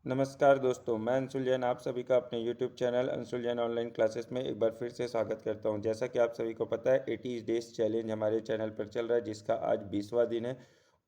नमस्कार दोस्तों, मैं अंशुल जैन आप सभी का अपने YouTube channel Anshul Jain online classes में एक बार फिर से स्वागत करता हूं। जैसा कि आप सभी को पता है 80 डेज चैलेंज हमारे चैनल पर चल रहा है, जिसका आज 20वां दिन है।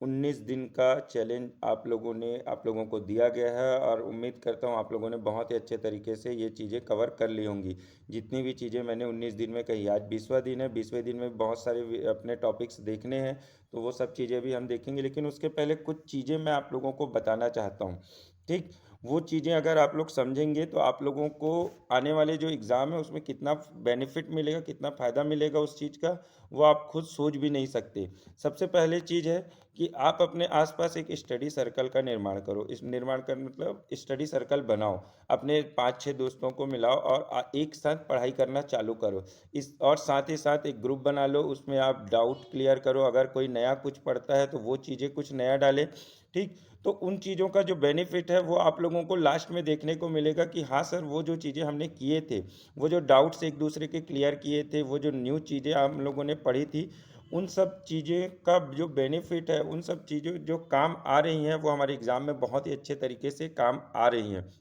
19 दिन का चैलेंज आप लोगों को दिया गया है और उम्मीद करता हूं आप लोगों ने बहुत ही अच्छे तरीके से ये चीज़ें कवर कर ली होंगी। जितनी भी चीज़ें मैंने 19 दिन में कही, आज 20वां दिन है। 20वें दिन में बहुत सारे अपने टॉपिक्स देखने हैं, तो वो सब चीज़ें भी हम देखेंगे, लेकिन उसके पहले कुछ चीज़ें मैं आप लोगों को बताना चाहता हूँ। ठीक, वो चीज़ें अगर आप लोग समझेंगे तो आप लोगों को आने वाले जो एग्ज़ाम है उसमें कितना बेनिफिट मिलेगा, कितना फ़ायदा मिलेगा उस चीज़ का, वो आप खुद सोच भी नहीं सकते। सबसे पहले चीज़ है कि आप अपने आसपास एक स्टडी सर्कल का निर्माण करो। इस निर्माण कर मतलब स्टडी सर्कल बनाओ, अपने 5-6 दोस्तों को मिलाओ और एक साथ पढ़ाई करना चालू करो। इस और साथ ही साथ एक ग्रुप बना लो, उसमें आप डाउट क्लियर करो। अगर कोई नया कुछ पढ़ता है तो वो चीज़ें कुछ नया डाले। ठीक, तो उन चीज़ों का जो बेनिफिट है वो आप लोगों को लास्ट में देखने को मिलेगा कि हाँ सर, वो जो चीज़ें हमने किए थे, वो जो डाउट्स एक दूसरे के क्लियर किए थे, वो जो न्यू चीज़ें हम लोगों ने पढ़ी थी, उन सब चीज़ें का जो बेनिफिट है, उन सब चीज़ें जो काम आ रही हैं, वो हमारे एग्ज़ाम में बहुत ही अच्छे तरीके से काम आ रही हैं।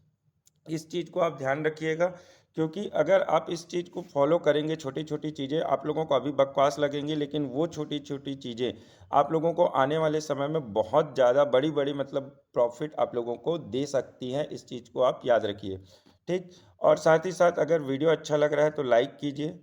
इस चीज़ को आप ध्यान रखिएगा, क्योंकि अगर आप इस चीज़ को फॉलो करेंगे, छोटी छोटी चीज़ें आप लोगों को अभी बकवास लगेंगी, लेकिन वो छोटी छोटी चीज़ें आप लोगों को आने वाले समय में बहुत ज़्यादा बड़ी बड़ी मतलब प्रॉफिट आप लोगों को दे सकती हैं। इस चीज़ को आप याद रखिए। ठीक, और साथ ही साथ अगर वीडियो अच्छा लग रहा है तो लाइक कीजिए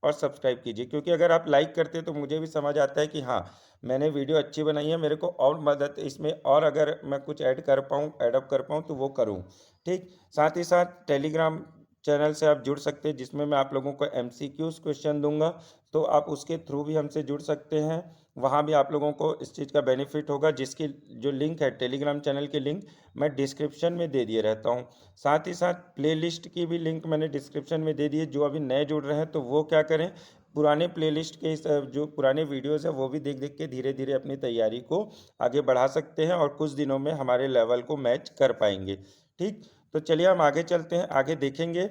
और सब्सक्राइब कीजिए, क्योंकि अगर आप लाइक करते हैं तो मुझे भी समझ आता है कि हाँ, मैंने वीडियो अच्छी बनाई है, मेरे को और मदद इसमें, और अगर मैं कुछ ऐड कर पाऊँ, ऐडअप कर पाऊँ तो वो करूँ। ठीक, साथ ही साथ टेलीग्राम चैनल से आप जुड़ सकते हैं, जिसमें मैं आप लोगों को एमसीक्यूज क्वेश्चन दूंगा, तो आप उसके थ्रू भी हमसे जुड़ सकते हैं। वहाँ भी आप लोगों को इस चीज़ का बेनिफिट होगा, जिसकी जो लिंक है टेलीग्राम चैनल की लिंक मैं डिस्क्रिप्शन में दे दिए रहता हूँ। साथ ही साथ प्लेलिस्ट की भी लिंक मैंने डिस्क्रिप्शन में दे दी है। जो अभी नए जुड़ रहे हैं तो वो क्या करें, पुराने प्लेलिस्ट के जो पुराने वीडियोस है वो भी देख देख के धीरे धीरे अपनी तैयारी को आगे बढ़ा सकते हैं और कुछ दिनों में हमारे लेवल को मैच कर पाएंगे। ठीक, तो चलिए हम आगे चलते हैं, आगे देखेंगे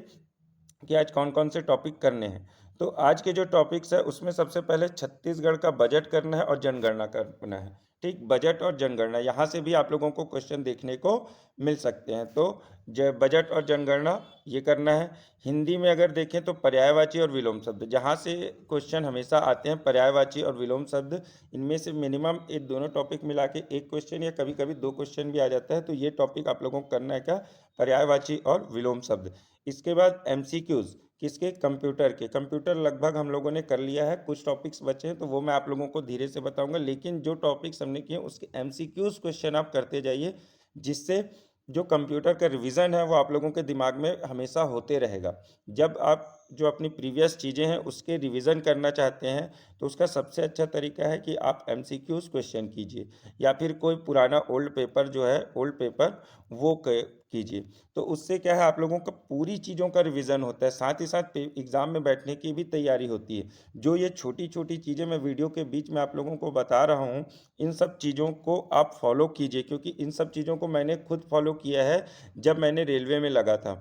कि आज कौन कौन से टॉपिक करने हैं। तो आज के जो टॉपिक्स है उसमें सबसे पहले छत्तीसगढ़ का बजट करना है और जनगणना करना है। ठीक, बजट और जनगणना यहाँ से भी आप लोगों को क्वेश्चन देखने को मिल सकते हैं। तो बजट और जनगणना ये करना है। हिंदी में अगर देखें तो पर्यायवाची और विलोम शब्द, जहाँ से क्वेश्चन हमेशा आते हैं पर्यायवाची और विलोम शब्द, इनमें से मिनिमम ये दोनों टॉपिक मिला के एक क्वेश्चन या कभी कभी दो क्वेश्चन भी आ जाता है। तो ये टॉपिक आप लोगों को करना है क्या, पर्यायवाची और विलोम शब्द। इसके बाद एमसीक्यूज, किसके, कंप्यूटर के। कंप्यूटर लगभग हम लोगों ने कर लिया है, कुछ टॉपिक्स बचे हैं तो वो मैं आप लोगों को धीरे से बताऊंगा, लेकिन जो टॉपिक्स हमने किए उसके एमसीक्यूज क्वेश्चन आप करते जाइए, जिससे जो कंप्यूटर का रिवीजन है वो आप लोगों के दिमाग में हमेशा होते रहेगा। जब आप जो अपनी प्रीवियस चीज़ें हैं उसके रिवीजन करना चाहते हैं तो उसका सबसे अच्छा तरीका है कि आप एमसीक्यूज क्वेश्चन कीजिए, या फिर कोई पुराना ओल्ड पेपर जो है, ओल्ड पेपर वो कीजिए। तो उससे क्या है, आप लोगों का पूरी चीज़ों का रिवीजन होता है, साथ ही साथ एग्ज़ाम में बैठने की भी तैयारी होती है। जो ये छोटी छोटी चीज़ें मैं वीडियो के बीच में आप लोगों को बता रहा हूँ, इन सब चीज़ों को आप फॉलो कीजिए, क्योंकि इन सब चीज़ों को मैंने खुद फॉलो किया है जब मैंने रेलवे में लगा था।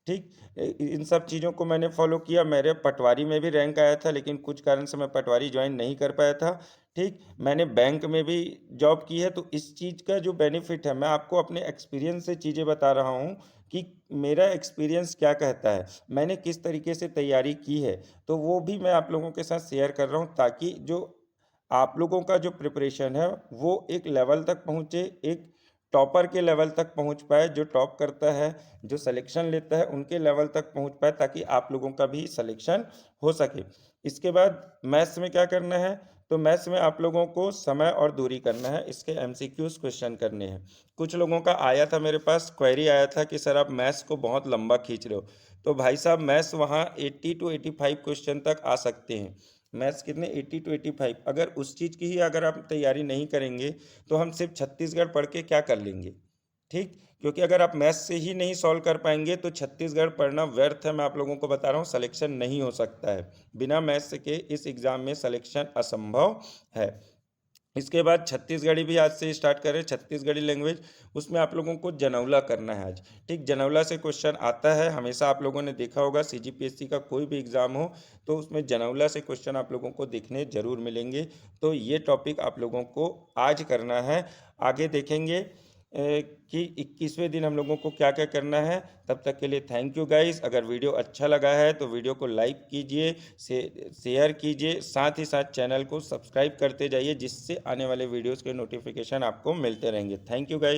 ठीक, इन सब चीज़ों को मैंने फॉलो किया। मेरे पटवारी में भी रैंक आया था, लेकिन कुछ कारण से मैं पटवारी ज्वाइन नहीं कर पाया था। ठीक, मैंने बैंक में भी जॉब की है। तो इस चीज़ का जो बेनिफिट है, मैं आपको अपने एक्सपीरियंस से चीज़ें बता रहा हूँ कि मेरा एक्सपीरियंस क्या कहता है, मैंने किस तरीके से तैयारी की है। तो वो भी मैं आप लोगों के साथ शेयर कर रहा हूँ, ताकि जो आप लोगों का जो प्रिपरेशन है वो एक लेवल तक पहुँचे, एक टॉपर के लेवल तक पहुँच पाए। जो टॉप करता है, जो सिलेक्शन लेता है, उनके लेवल तक पहुँच पाए, ताकि आप लोगों का भी सिलेक्शन हो सके। इसके बाद मैथ्स में क्या करना है, तो मैथ्स में आप लोगों को समय और दूरी करना है, इसके एमसीक्यूज क्वेश्चन करने हैं। कुछ लोगों का आया था, मेरे पास क्वेरी आया था कि सर आप मैथ्स को बहुत लंबा खींच रहे हो। तो भाई साहब, मैथ्स वहाँ 80 टू 85 क्वेश्चन तक आ सकते हैं। मैथ्स कितने, 80 टू 85। अगर उस चीज़ की ही अगर आप तैयारी नहीं करेंगे तो हम सिर्फ छत्तीसगढ़ पढ़ के क्या कर लेंगे। ठीक, क्योंकि अगर आप मैथ्स से ही नहीं सॉल्व कर पाएंगे तो छत्तीसगढ़ पढ़ना व्यर्थ है। मैं आप लोगों को बता रहा हूँ, सिलेक्शन नहीं हो सकता है। बिना मैथ्स के इस एग्ज़ाम में सिलेक्शन असंभव है। इसके बाद छत्तीसगढ़ी भी आज से स्टार्ट करें, छत्तीसगढ़ी लैंग्वेज। उसमें आप लोगों को जनौला करना है आज। ठीक, जनौला से क्वेश्चन आता है, हमेशा आप लोगों ने देखा होगा सीजीपीएससी का कोई भी एग्ज़ाम हो तो उसमें जनौला से क्वेश्चन आप लोगों को देखने जरूर मिलेंगे। तो ये टॉपिक आप लोगों को आज करना है। आगे देखेंगे कि 21वें दिन हम लोगों को क्या क्या करना है। तब तक के लिए थैंक यू गाइस। अगर वीडियो अच्छा लगा है तो वीडियो को लाइक कीजिए, शेयर कीजिए, साथ ही साथ चैनल को सब्सक्राइब करते जाइए, जिससे आने वाले वीडियोस के नोटिफिकेशन आपको मिलते रहेंगे। Thank you guys.